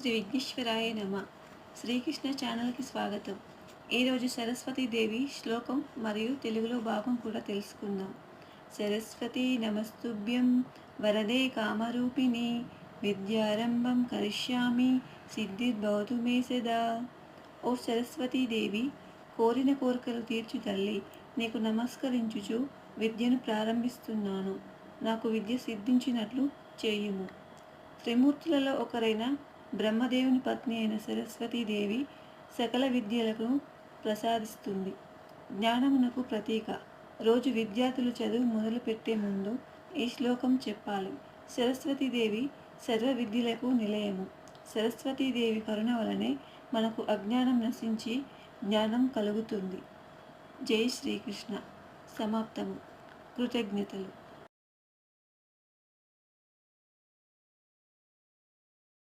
శ్రీ విఘ్నేశ్వరాయ నమ. శ్రీకృష్ణ ఛానల్కి స్వాగతం. ఈరోజు సరస్వతీదేవి శ్లోకం మరియు తెలుగులో భాగం కూడా తెలుసుకుందాం. సరస్వతీ నమస్తుభ్యం వరదే కామరూపిణి విద్యారంభం కరిష్యామి సిద్ధిర్భవతు మే సదా. ఓ సరస్వతీదేవి, కోరిన కోరికలు తీర్చు తల్లి, నీకు నమస్కరించుచు విద్యను ప్రారంభిస్తున్నాను. నాకు విద్య సిద్ధించినట్లు చేయుము. త్రిమూర్తులలో ఒకరైన బ్రహ్మదేవుని పత్ని అయిన సరస్వతీదేవి సకల విద్యలకు ప్రసాదిస్తుంది. జ్ఞానమునకు ప్రతీక. రోజు విద్యార్థులు చదువు మొదలుపెట్టే ముందు ఈ శ్లోకం చెప్పాలి. సరస్వతీదేవి సర్వ విద్యలకు నిలయము. సరస్వతీదేవి కరుణ వలనే మనకు అజ్ఞానం నశించి జ్ఞానం కలుగుతుంది. జై శ్రీకృష్ణ. సమాప్తము. కృతజ్ఞతలు.